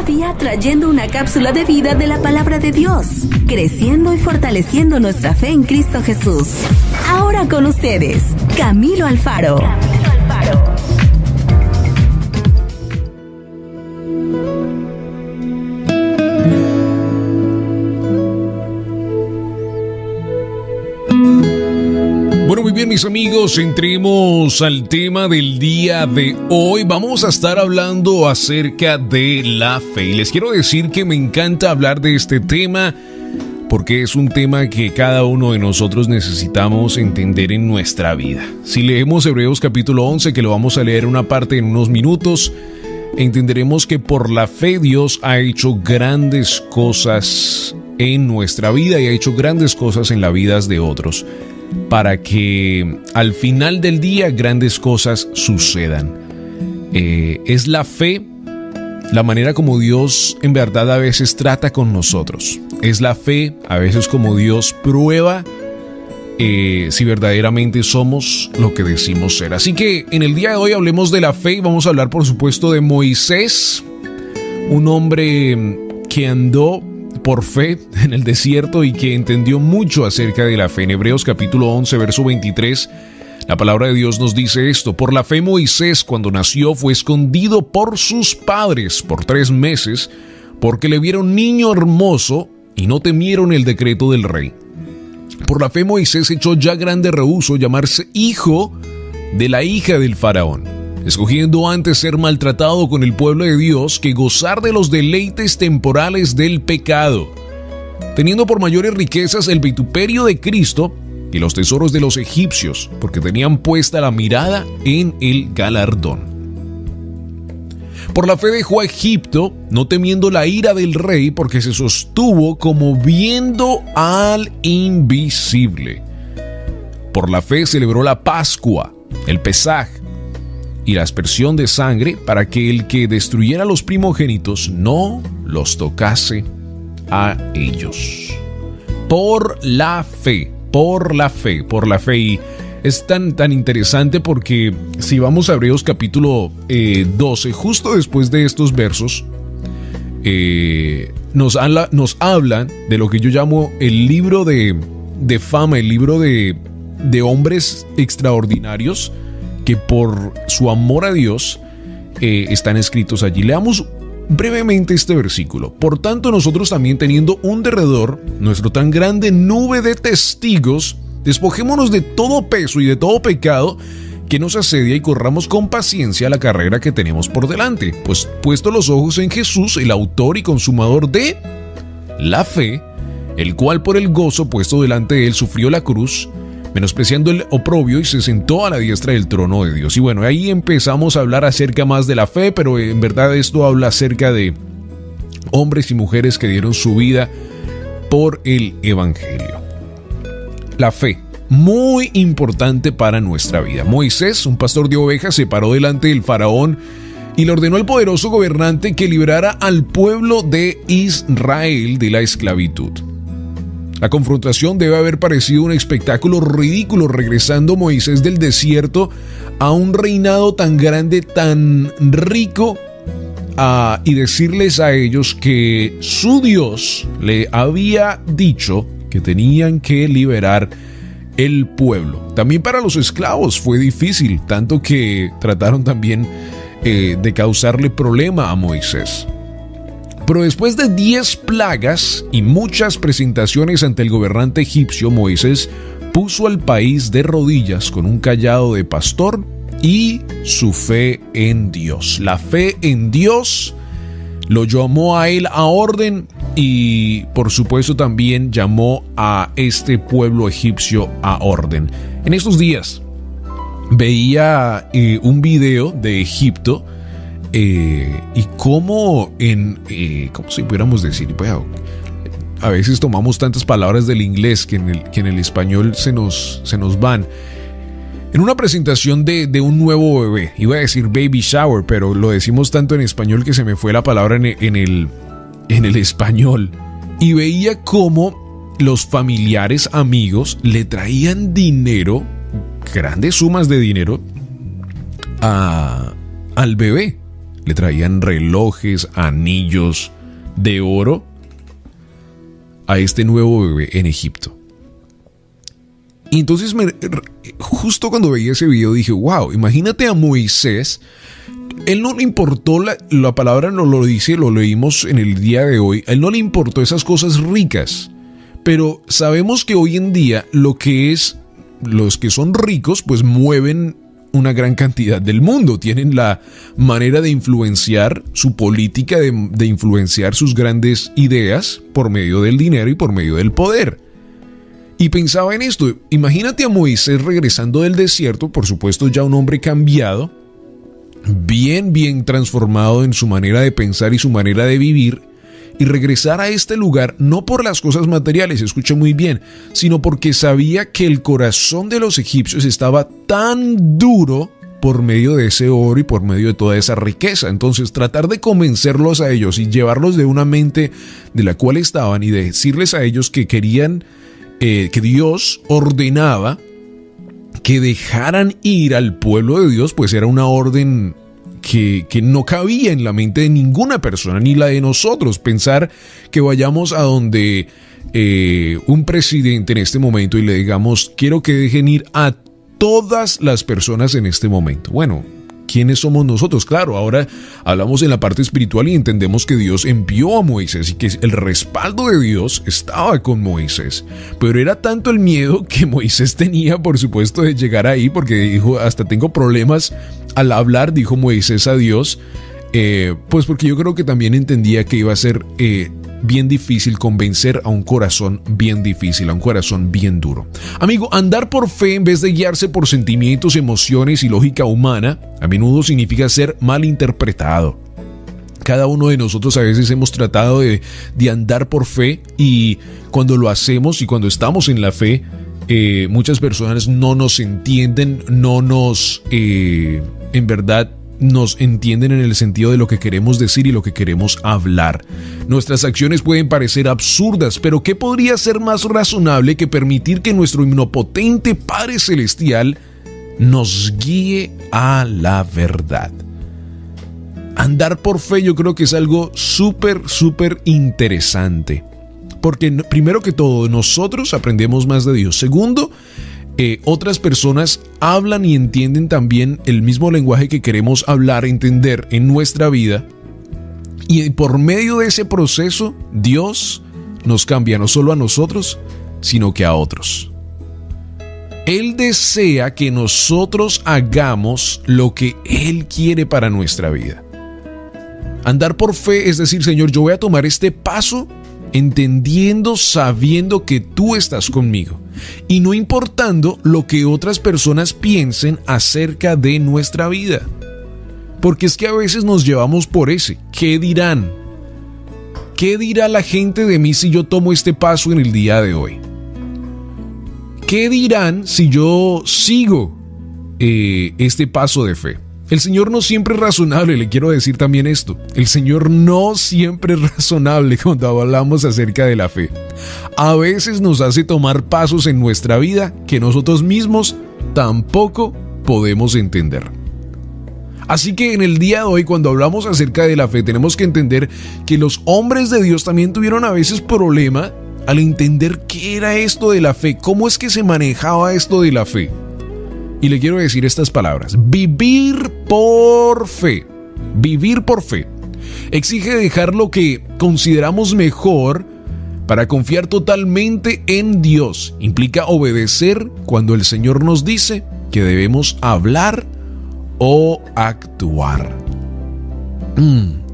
Cada día trayendo una cápsula de vida de la palabra de Dios, creciendo y fortaleciendo nuestra fe en Cristo Jesús. Ahora con ustedes, Camilo Alfaro. Bueno, muy bien, mis amigos, entremos al tema del día de hoy. Vamos a estar hablando acerca de la fe. Y les quiero decir que me encanta hablar de este tema porque es un tema que cada uno de nosotros necesitamos entender en nuestra vida. Si leemos Hebreos capítulo 11, que lo vamos a leer una parte en unos minutos, entenderemos que por la fe Dios ha hecho grandes cosas en nuestra vida y ha hecho grandes cosas en las vidas de otros, para que al final del día grandes cosas sucedan. Es la fe, la manera como Dios en verdad a veces trata con nosotros. Es la fe, a veces como Dios prueba si verdaderamente somos lo que decimos ser. Así que en el día de hoy hablemos de la fe y vamos a hablar por supuesto de Moisés, un hombre que andó por fe en el desierto y que entendió mucho acerca de la fe. En Hebreos capítulo 11, verso 23, la palabra de Dios nos dice esto: por la fe Moisés, cuando nació, fue escondido por sus padres por 3 meses, porque le vieron niño hermoso y no temieron el decreto del rey. Por la fe Moisés echó ya grande rehúso llamarse hijo de la hija del faraón, escogiendo antes ser maltratado con el pueblo de Dios que gozar de los deleites temporales del pecado, teniendo por mayores riquezas el vituperio de Cristo y los tesoros de los egipcios, porque tenían puesta la mirada en el galardón. Por la fe dejó a Egipto, no temiendo la ira del rey, porque se sostuvo como viendo al invisible. Por la fe celebró la Pascua, el Pesaj y la aspersión de sangre, para que el que destruyera los primogénitos no los tocase a ellos. Por la fe. Y es tan interesante porque si vamos a Hebreos capítulo 12, justo después de estos versos, nos hablan de lo que yo llamo el libro de fama, el libro de hombres extraordinarios que por su amor a Dios están escritos allí. Leamos brevemente este versículo. Por tanto, nosotros también, teniendo un derredor, nuestro tan grande nube de testigos, despojémonos de todo peso y de todo pecado que nos asedia y corramos con paciencia la carrera que tenemos por delante, pues puesto los ojos en Jesús, el autor y consumador de la fe, el cual por el gozo puesto delante de él sufrió la cruz, menospreciando el oprobio, y se sentó a la diestra del trono de Dios. Y bueno, ahí empezamos a hablar acerca más de la fe, pero en verdad esto habla acerca de hombres y mujeres que dieron su vida por el evangelio. La fe, muy importante para nuestra vida. Moisés, un pastor de ovejas, se paró delante del faraón y le ordenó al poderoso gobernante que librara al pueblo de Israel de la esclavitud. La confrontación debe haber parecido un espectáculo ridículo, regresando Moisés del desierto a un reinado tan grande, tan rico, y decirles a ellos que su Dios le había dicho que tenían que liberar el pueblo. También para los esclavos fue difícil, tanto que trataron también de causarle problema a Moisés. Pero después de 10 plagas y muchas presentaciones ante el gobernante egipcio, Moisés puso al país de rodillas con un cayado de pastor y su fe en Dios. La fe en Dios lo llamó a él a orden y por supuesto también llamó a este pueblo egipcio a orden. En estos días veía un video de Egipto y cómo ¿cómo si pudiéramos decir? Bueno, a veces tomamos tantas palabras del inglés que en el español se nos van. En una presentación de un nuevo bebé, iba a decir baby shower, pero lo decimos tanto en español que se me fue la palabra en el español. Y veía cómo los familiares, amigos, le traían dinero, grandes sumas de dinero, al bebé, le traían relojes, anillos de oro a este nuevo bebé en Egipto. Y entonces justo cuando veía ese video dije, wow, imagínate a Moisés. Él no le importó, la palabra no lo dice, lo leímos en el día de hoy, a él no le importó esas cosas ricas. Pero sabemos que hoy en día los que son ricos pues mueven una gran cantidad del mundo, tienen la manera de influenciar su política, de influenciar sus grandes ideas por medio del dinero y por medio del poder. Y pensaba en esto, imagínate a Moisés regresando del desierto, por supuesto ya un hombre cambiado, bien transformado en su manera de pensar y su manera de vivir, y regresar a este lugar no por las cosas materiales, escucha muy bien, sino porque sabía que el corazón de los egipcios estaba tan duro por medio de ese oro y por medio de toda esa riqueza. Entonces tratar de convencerlos a ellos y llevarlos de una mente de la cual estaban y de decirles a ellos que querían que Dios ordenaba que dejaran ir al pueblo de Dios, pues era una orden que no cabía en la mente de ninguna persona, ni la de nosotros. Pensar que vayamos a donde un presidente en este momento y le digamos, quiero que dejen ir a todas las personas en este momento. Bueno, ¿quiénes somos nosotros? Claro, ahora hablamos en la parte espiritual y entendemos que Dios envió a Moisés y que el respaldo de Dios estaba con Moisés. Pero era tanto el miedo que Moisés tenía, por supuesto, de llegar ahí, porque dijo, hasta tengo problemas al hablar, dijo Moisés a Dios, pues porque yo creo que también entendía que iba a ser bien difícil convencer a un corazón bien difícil, a un corazón bien duro. Amigo, andar por fe en vez de guiarse por sentimientos, emociones y lógica humana, a menudo significa ser malinterpretado. Cada uno de nosotros a veces hemos tratado de andar por fe, y cuando lo hacemos y cuando estamos en la fe, muchas personas no nos entienden, en verdad nos entienden en el sentido de lo que queremos decir y lo que queremos hablar. Nuestras acciones pueden parecer absurdas, pero ¿qué podría ser más razonable que permitir que nuestro omnipotente Padre Celestial nos guíe a la verdad? Andar por fe yo creo que es algo súper interesante, porque primero que todo nosotros aprendemos más de Dios. Segundo, otras personas hablan y entienden también el mismo lenguaje que queremos hablar, entender en nuestra vida, y por medio de ese proceso Dios nos cambia no solo a nosotros, sino que a otros. Él desea que nosotros hagamos lo que Él quiere para nuestra vida. Andar por fe es decir, Señor, yo voy a tomar este paso entendiendo, sabiendo que tú estás conmigo y no importando lo que otras personas piensen acerca de nuestra vida. Porque es que a veces nos llevamos por ese, ¿qué dirán? ¿Qué dirá la gente de mí si yo tomo este paso en el día de hoy? ¿Qué dirán si yo sigo este paso de fe? El Señor no siempre es razonable, le quiero decir también esto. El Señor no siempre es razonable cuando hablamos acerca de la fe. A veces nos hace tomar pasos en nuestra vida que nosotros mismos tampoco podemos entender. Así que en el día de hoy, cuando hablamos acerca de la fe, tenemos que entender que los hombres de Dios también tuvieron a veces problema al entender qué era esto de la fe, cómo es que se manejaba esto de la fe. Y le quiero decir estas palabras: vivir por fe. Vivir por fe exige dejar lo que consideramos mejor para confiar totalmente en Dios. Implica obedecer cuando el Señor nos dice que debemos hablar o actuar.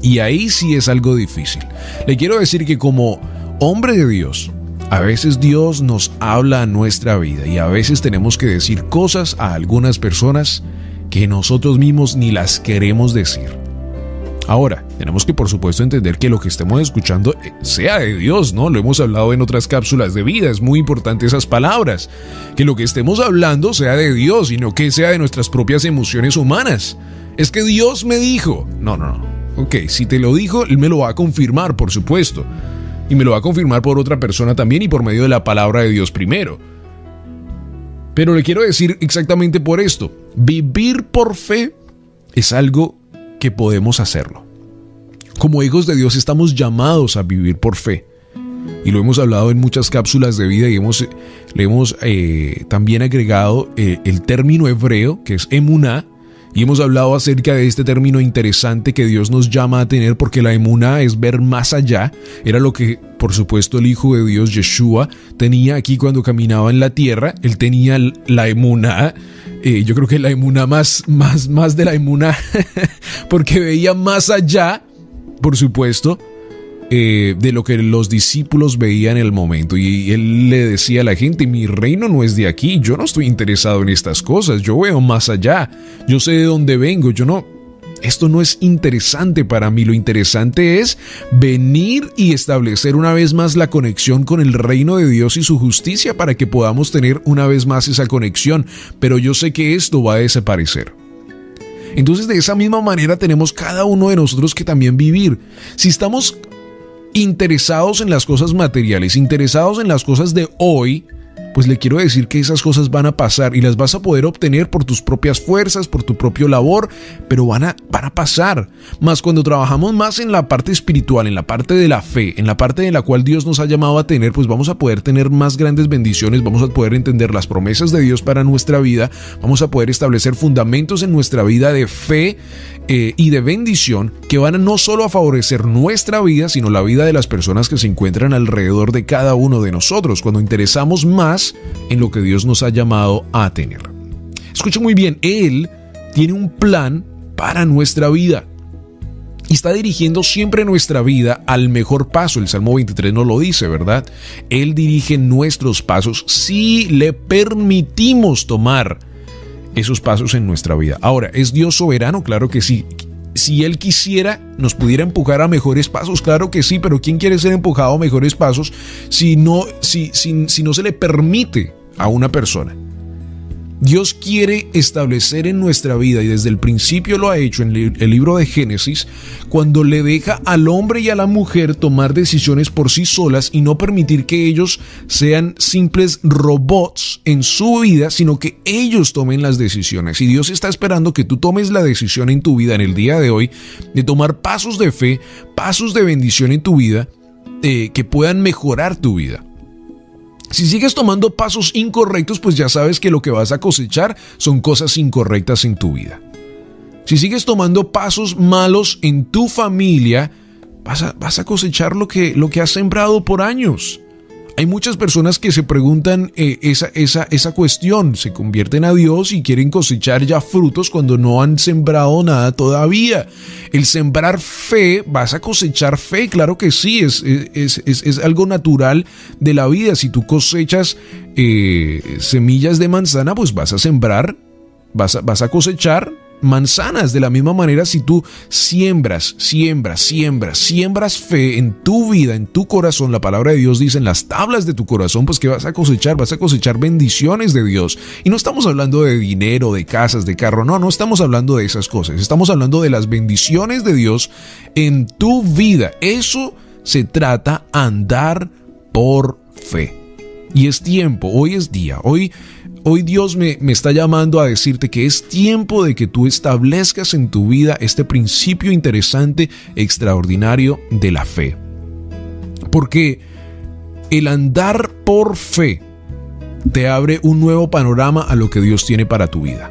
Y ahí sí es algo difícil. Le quiero decir que como hombre de Dios, a veces Dios nos habla a nuestra vida y a veces tenemos que decir cosas a algunas personas que nosotros mismos ni las queremos decir. Ahora, tenemos que por supuesto entender que lo que estemos escuchando sea de Dios, ¿no? Lo hemos hablado en otras cápsulas de vida, es muy importante esas palabras. Que lo que estemos hablando sea de Dios y no que sea de nuestras propias emociones humanas. Es que Dios me dijo. No. Ok, si te lo dijo, Él me lo va a confirmar, por supuesto. Y me lo va a confirmar por otra persona también y por medio de la palabra de Dios primero. Pero le quiero decir exactamente por esto. Vivir por fe es algo que podemos hacerlo. Como hijos de Dios estamos llamados a vivir por fe. Y lo hemos hablado en muchas cápsulas de vida y le hemos también agregado el término hebreo que es emuná. Y hemos hablado acerca de este término interesante que Dios nos llama a tener, porque la emuná es ver más allá. Era lo que, por supuesto, el Hijo de Dios, Yeshua, tenía aquí cuando caminaba en la tierra. Él tenía la emuná. Yo creo que la emuná más de la emuná, porque veía más allá, por supuesto, de lo que los discípulos veían en el momento. Y él le decía a la gente: mi reino no es de aquí, yo no estoy interesado en estas cosas, yo veo más allá, yo sé de dónde vengo, esto no es interesante para mí. Lo interesante es venir y establecer una vez más la conexión con el reino de Dios y su justicia, para que podamos tener una vez más esa conexión. Pero yo sé que esto va a desaparecer. Entonces, de esa misma manera tenemos cada uno de nosotros que también vivir. Si estamos interesados en las cosas materiales, interesados en las cosas de hoy, pues le quiero decir que esas cosas van a pasar y las vas a poder obtener por tus propias fuerzas, por tu propio labor, pero van a pasar. Más cuando trabajamos más en la parte espiritual, en la parte de la fe, en la parte de la cual Dios nos ha llamado a tener, pues vamos a poder tener más grandes bendiciones, vamos a poder entender las promesas de Dios para nuestra vida, vamos a poder establecer fundamentos en nuestra vida de fe y de bendición, que van no solo a favorecer nuestra vida, sino la vida de las personas que se encuentran alrededor de cada uno de nosotros, cuando interesamos más en lo que Dios nos ha llamado a tener. Escucha muy bien, Él tiene un plan para nuestra vida y está dirigiendo siempre nuestra vida al mejor paso. El Salmo 23 nos lo dice, ¿verdad? Él dirige nuestros pasos si le permitimos tomar esos pasos en nuestra vida. Ahora, ¿es Dios soberano? Claro que sí. Si Él quisiera, nos pudiera empujar a mejores pasos, claro que sí, pero ¿quién quiere ser empujado a mejores pasos si no se le permite a una persona? Dios quiere establecer en nuestra vida, y desde el principio lo ha hecho en el libro de Génesis, cuando le deja al hombre y a la mujer tomar decisiones por sí solas y no permitir que ellos sean simples robots en su vida, sino que ellos tomen las decisiones. Y Dios está esperando que tú tomes la decisión en tu vida en el día de hoy de tomar pasos de fe, pasos de bendición en tu vida, que puedan mejorar tu vida. Si sigues tomando pasos incorrectos, pues ya sabes que lo que vas a cosechar son cosas incorrectas en tu vida. Si sigues tomando pasos malos en tu familia, vas a cosechar lo que has sembrado por años. Hay muchas personas que se preguntan esa cuestión, se convierten a Dios y quieren cosechar ya frutos cuando no han sembrado nada todavía. El sembrar fe, vas a cosechar fe, claro que sí, es algo natural de la vida. Si tú cosechas semillas de manzana, pues vas a sembrar, vas a cosechar manzanas. De la misma manera, si tú siembras fe en tu vida, en tu corazón, la palabra de Dios dice en las tablas de tu corazón, pues que vas a cosechar bendiciones de Dios. Y no estamos hablando de dinero, de casas, de carro, no estamos hablando de esas cosas, estamos hablando de las bendiciones de Dios en tu vida. Eso se trata, andar por fe. Y es tiempo, hoy es día, hoy Dios me está llamando a decirte que es tiempo de que tú establezcas en tu vida este principio interesante, extraordinario de la fe. Porque el andar por fe te abre un nuevo panorama a lo que Dios tiene para tu vida.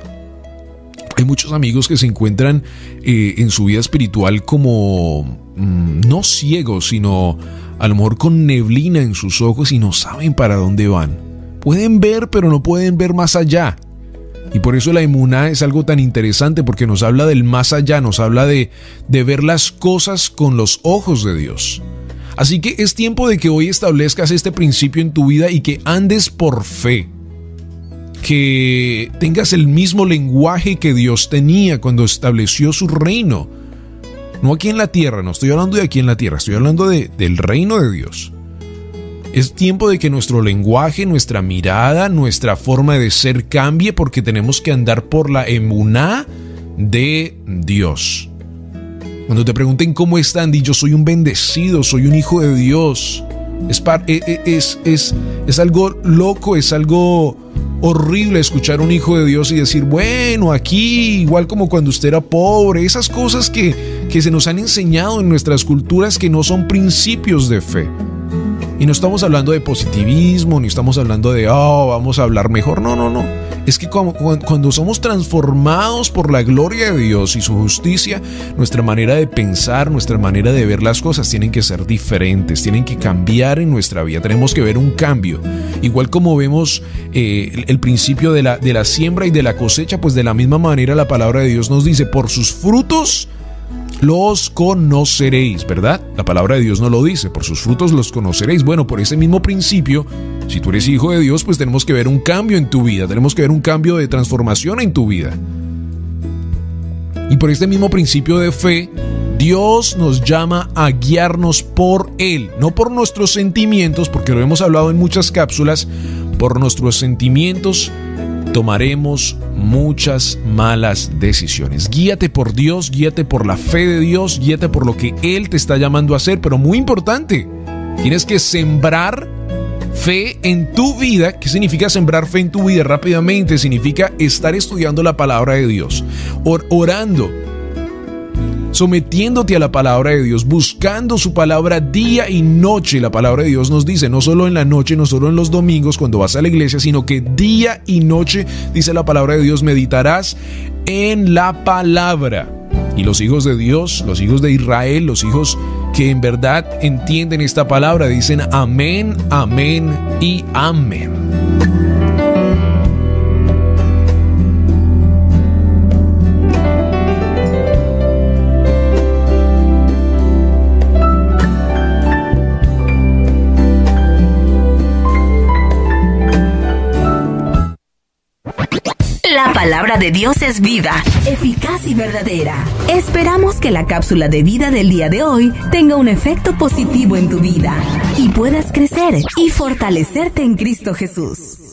Hay muchos amigos que se encuentran en su vida espiritual como no ciegos, sino a lo mejor con neblina en sus ojos y no saben para dónde van. Pueden ver, pero no pueden ver más allá. Y por eso la emuná es algo tan interesante, porque nos habla del más allá, nos habla de ver las cosas con los ojos de Dios. Así que es tiempo de que hoy establezcas este principio en tu vida y que andes por fe. Que tengas el mismo lenguaje que Dios tenía cuando estableció su reino. No aquí en la tierra, no estoy hablando de aquí en la tierra, estoy hablando del reino de Dios. Es tiempo de que nuestro lenguaje, nuestra mirada, nuestra forma de ser cambie, porque tenemos que andar por la emuná de Dios. Cuando te pregunten cómo están, di: yo soy un bendecido, soy un hijo de Dios. Es algo loco, es algo horrible escuchar a un hijo de Dios y decir, bueno, aquí, igual como cuando usted era pobre, esas cosas que se nos han enseñado en nuestras culturas que no son principios de fe. Y no estamos hablando de positivismo, ni estamos hablando de, vamos a hablar mejor. No. Es que cuando somos transformados por la gloria de Dios y su justicia, nuestra manera de pensar, nuestra manera de ver las cosas tienen que ser diferentes, tienen que cambiar en nuestra vida. Tenemos que ver un cambio. Igual como vemos el principio de la siembra y de la cosecha, pues de la misma manera la palabra de Dios nos dice, por sus frutos los conoceréis, ¿verdad? La palabra de Dios no lo dice, por sus frutos los conoceréis. Bueno, por ese mismo principio, si tú eres hijo de Dios, pues tenemos que ver un cambio en tu vida, tenemos que ver un cambio de transformación en tu vida. Y por este mismo principio de fe, Dios nos llama a guiarnos por Él, no por nuestros sentimientos, porque lo hemos hablado en muchas cápsulas. Por nuestros sentimientos tomaremos muchas malas decisiones. Guíate por Dios, guíate por la fe de Dios, guíate por lo que Él te está llamando a hacer, pero muy importante, tienes que sembrar fe en tu vida. ¿Qué significa sembrar fe en tu vida? Rápidamente, significa estar estudiando la palabra de Dios, orando, sometiéndote a la palabra de Dios, buscando su palabra día y noche. La palabra de Dios nos dice, no solo en la noche, no solo en los domingos cuando vas a la iglesia, sino que día y noche, dice la palabra de Dios, meditarás en la palabra. Y los hijos de Dios, los hijos de Israel, los hijos que en verdad entienden esta palabra, dicen amén, amén y amén. La palabra de Dios es viva, eficaz y verdadera. Esperamos que la cápsula de vida del día de hoy tenga un efecto positivo en tu vida y puedas crecer y fortalecerte en Cristo Jesús.